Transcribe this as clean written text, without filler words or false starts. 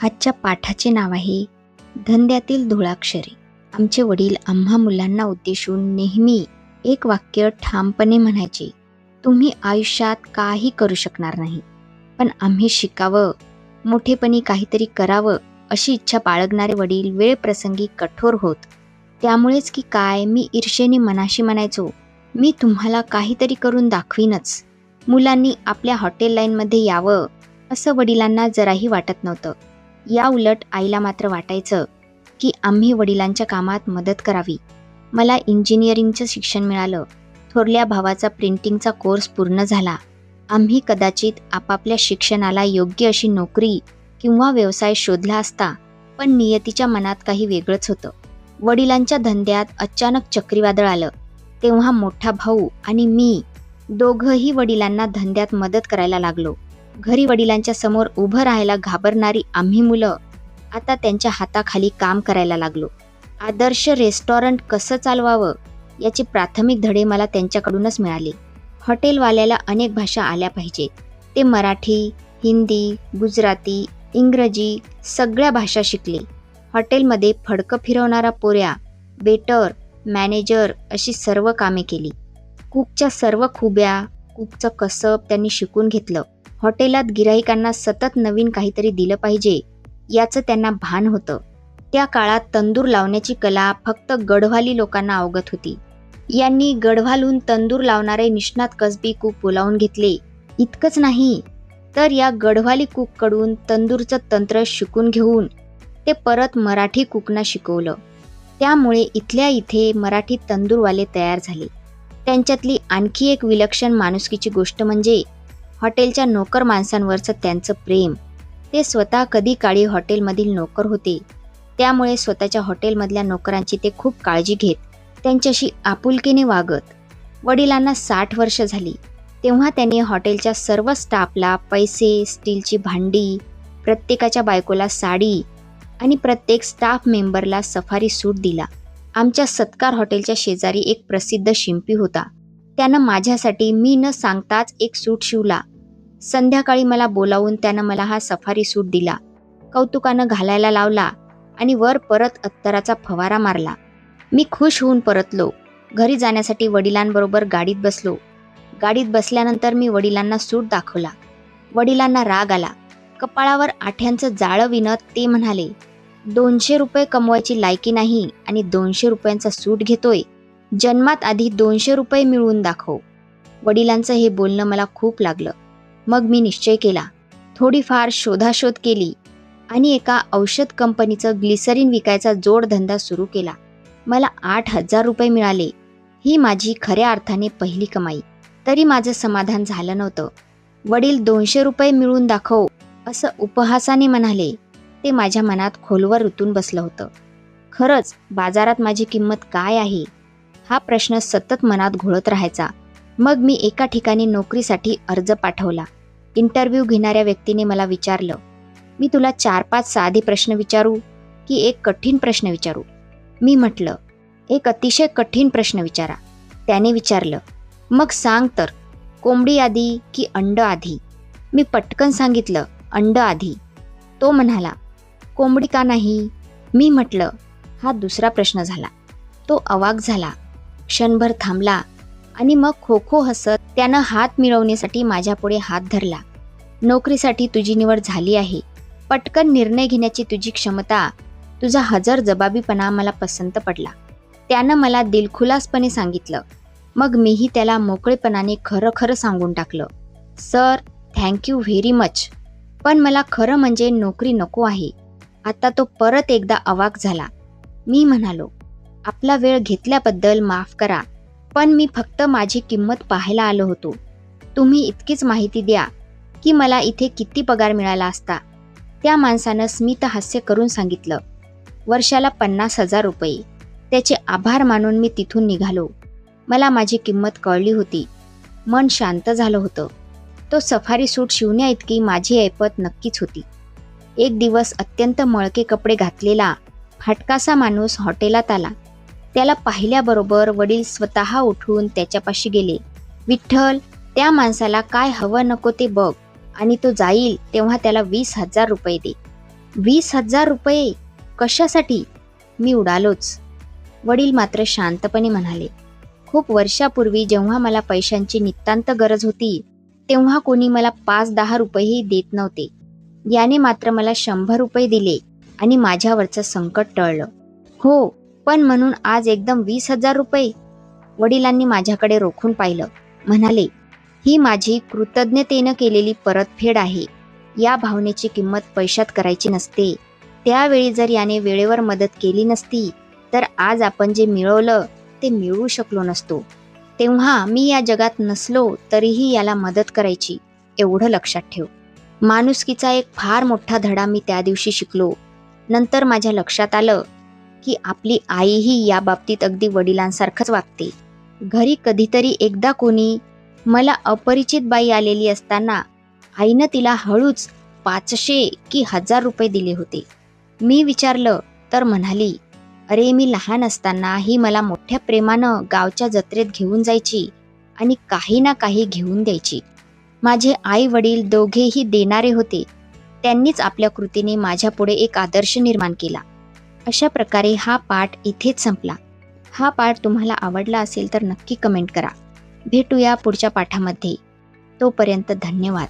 आजच्या पाठाचे नाव आहे धंद्यातील धुळाक्षरे. आमचे वडील आम्हा मुलांना उद्देशून नेहमी एक वाक्य ठामपणे म्हणायचे, तुम्ही आयुष्यात काही करू शकणार नाही, पण आम्ही शिकावं, मोठेपणी काहीतरी करावं अशी इच्छा बाळगणारे वडील वेळप्रसंगी कठोर होत. त्यामुळेच की काय मी ईर्षेने मनाशी म्हणायचो, मी तुम्हाला काहीतरी करून दाखवीनच. मुलांनी आपल्या हॉटेल लाईनमध्ये यावं असं वडिलांना जराही वाटत नव्हतं. या उलट आईला मात्र वाटायचं की आम्ही वडिलांच्या कामात मदत करावी. मला इंजिनिअरिंगचं शिक्षण मिळालं. थोरल्या भावाचा प्रिंटिंगचा कोर्स पूर्ण झाला. आम्ही कदाचित आपापल्या शिक्षणाला योग्य अशी नोकरी किंवा व्यवसाय शोधला असता, पण नियतीच्या मनात काही वेगळंच होतं. वडिलांच्या धंद्यात अचानक चक्रीवादळ आलं. तेव्हा मोठा भाऊ आणि मी दोघंही वडिलांना धंद्यात मदत करायला लागलो. घरी वडिलांच्या समोर उभं राहायला घाबरणारी आम्ही मुलं आता त्यांच्या हाताखाली काम करायला लागलो. आदर्श रेस्टॉरंट कसं चालवावं याचे प्राथमिक धडे मला त्यांच्याकडूनच मिळाले. हॉटेलवाल्याला अनेक भाषा आल्या पाहिजेत. ते मराठी, हिंदी, गुजराती, इंग्रजी सगळ्या भाषा शिकले. हॉटेलमध्ये फडकं फिरवणारा पोऱ्या, वेटर, मॅनेजर अशी सर्व कामे केली. कुकच्या सर्व खुब्या, कुकचं कसब त्यांनी शिकून घेतलं. हॉटेलात गिराहिकांना सतत नवीन काहीतरी दिलं पाहिजे याचं त्यांना भान होतं. त्या काळात तंदूर लावण्याची कला फक्त गढवाली लोकांना अवगत होती. यांनी गढवालहून तंदूर लावणारे निष्णात कसबी कुक बोलावून घेतले. इतकंच नाही तर या गढवाली कुककडून तंदूरचं तंत्र शिकून घेऊन ते परत मराठी कुकना शिकवलं. त्यामुळे इथल्या इथे मराठी तंदूरवाले तयार झाले. त्यांच्यातली आणखी एक विलक्षण माणुसकीची गोष्ट म्हणजे हॉटेलच्या नोकर माणसांवरचं त्यांचं प्रेम. ते स्वतः कधी काळी हॉटेलमधील नोकर होते. त्यामुळे स्वतःच्या हॉटेलमधल्या नोकरांची ते खूप काळजी घेत, त्यांच्याशी आपुलकीने वागत. वडिलांना 60 वर्ष झाली तेव्हा त्यांनी हॉटेलच्या सर्व स्टाफला पैसे, स्टीलची भांडी, प्रत्येकाच्या बायकोला साडी आणि प्रत्येक स्टाफ मेंबरला सफारी सूट दिला. आमच्या सत्कार हॉटेलच्या शेजारी एक प्रसिद्ध शिंपी होता. त्यानं माझ्यासाठी मी न सांगताच एक सूट शिवला. संध्याकाळी मला बोलावून त्यानं मला हा सफारी सूट दिला. कौतुकानं घालायला लावला आणि वर परत अत्तराचा फवारा मारला. मी खुश होऊन परतलो. घरी जाण्यासाठी वडिलांबरोबर गाडीत बसलो. गाडीत बसल्यानंतर मी वडिलांना सूट दाखवला. वडिलांना राग आला. कपाळावर आठ्यांचं जाळं विणत ते म्हणाले, 200 रुपये कमवायची लायकी नाही आणि 200 रुपयांचा सूट घेतोय. जन्मात आधी 200 रुपये मिळवून दाखव. वडिलांचं हे बोलणं मला खूप लागलं. मग मी निश्चय केला. थोडीफार शोधाशोध केली आणि एका औषध कंपनीचं ग्लिसरीन विकायचा जोडधंदा सुरू केला. मला 8,000 रुपये मिळाले. ही माझी खऱ्या अर्थाने पहिली कमाई. तरी माझं समाधान झालं नव्हतं. वडील 200 रुपये मिळवून दाखव असं उपहासाने म्हणाले. ते माझ्या मनात खोलवर रुतून बसलं होतं. खरंच बाजारात माझी किंमत काय आहे हा प्रश्न सतत मनात घोळत राहायचा. मग मी एका ठिकाणी नोकरीसाठी अर्ज पाठवला. इंटरव्ह्यू घेणाऱ्या व्यक्तीने मला विचारलं, मी तुला 4-5 साधे प्रश्न विचारू की एक कठीण प्रश्न विचारू? मी म्हटलं, एक अतिशय कठीण प्रश्न विचारा. त्याने विचारलं, मग सांग तर, कोंबडी आधी की अंड आधी? मी पटकन सांगितलं, अंड आधी. तो म्हणाला, कोंबडी का नाही? मी म्हटलं, हा दुसरा प्रश्न झाला. तो अवाक झाला. क्षणभर थांबला आणि मग खो खो हसत त्यानं हात मिळवण्यासाठी माझ्यापुढे हात धरला. नोकरीसाठी तुझी निवड झाली आहे. पटकन निर्णय घेण्याची तुझी क्षमता, तुझा हजरजबाबीपणा मला पसंत पडला. त्यानं मला दिलखुलासपणे सांगितलं. मग मीही त्याला मोकळेपणाने खरं खरं सांगून टाकलं, सर थँक्यू व्हेरी मच, पण मला खरं म्हणजे नोकरी नको आहे. आता तो परत एकदा अवाक झाला. मी म्हणालो, आपला वेळ घेतल्याबद्दल माफ करा, पण मी फक्त माझी किंमत पाहायला आलो होतो. तुम्ही इतकीच माहिती द्या की मला इथे किती पगार मिळाला असता. त्या माणसानं स्मित हास्य करून सांगितलं, वर्षाला 50,000 रुपये. त्याचे आभार मानून मी तिथून निघालो. मला माझी किंमत कळली होती. मन शांत झालं होतं. तो सफारी सूट शिवण्या इतकी माझी ऐपत नक्कीच होती. एक दिवस अत्यंत मळके कपडे घातलेला फाटकासा माणूस हॉटेलात आला. त्याला पाहिल्याबरोबर वडील स्वतः उठून त्याच्यापाशी गेले. विठ्ठल, त्या माणसाला काय हवं नको ते बघ आणि तो जाईल तेव्हा त्याला 20,000 रुपये दे. 20,000 रुपये कशासाठी? मी उडालोच. वडील मात्र शांतपणे म्हणाले, खूप वर्षापूर्वी जेव्हा मला पैशांची नितांत गरज होती, तेव्हा कोणी मला 5-10 रुपयेही देत नव्हते. याने मात्र मला 100 रुपये दिले आणि माझ्यावरचं संकट टळलं. हो, पण म्हणून आज एकदम 20,000 रुपये? वडिलांनी माझ्याकडे रोखून पाहिलं. म्हणाले, ही माझी कृतज्ञतेनं केलेली परतफेड आहे. या भावनेची किंमत पैशात करायची नसते. त्यावेळी जर याने वेळेवर मदत केली नसती, तर आज आपण जे मिळवलं ते मिळवू शकलो नसतो. तेव्हा मी या जगात नसलो तरीही याला मदत करायची, एवढं लक्षात ठेव. माणुसकीचा एक फार मोठा धडा मी त्या दिवशी शिकलो. नंतर माझ्या लक्षात आलं की आपली आईही या बाबतीत अगदी वडिलांसारखंच वागते. घरी कधीतरी एकदा कोणी मला अपरिचित बाई आलेली असताना आईनं तिला हळूच 500 की 1,000 रुपये दिले होते. मी विचारलं तर म्हणाली, अरे मी लहान असताना ही मला मोठ्या प्रेमानं गावच्या जत्रेत घेऊन जायची आणि काही ना काही घेऊन द्यायची. माझे आई वडील दोघेही देणारे होते. त्यांनीच आपल्या कृतीने माझ्यापुढे एक आदर्श निर्माण केला. अशा प्रकारे हा पाठ इथेच संपला. हा पाठ तुम्हाला आवडला असेल तर नक्की कमेंट करा. भेटूया पुढच्या पाठामध्ये. तोपर्यंत धन्यवाद.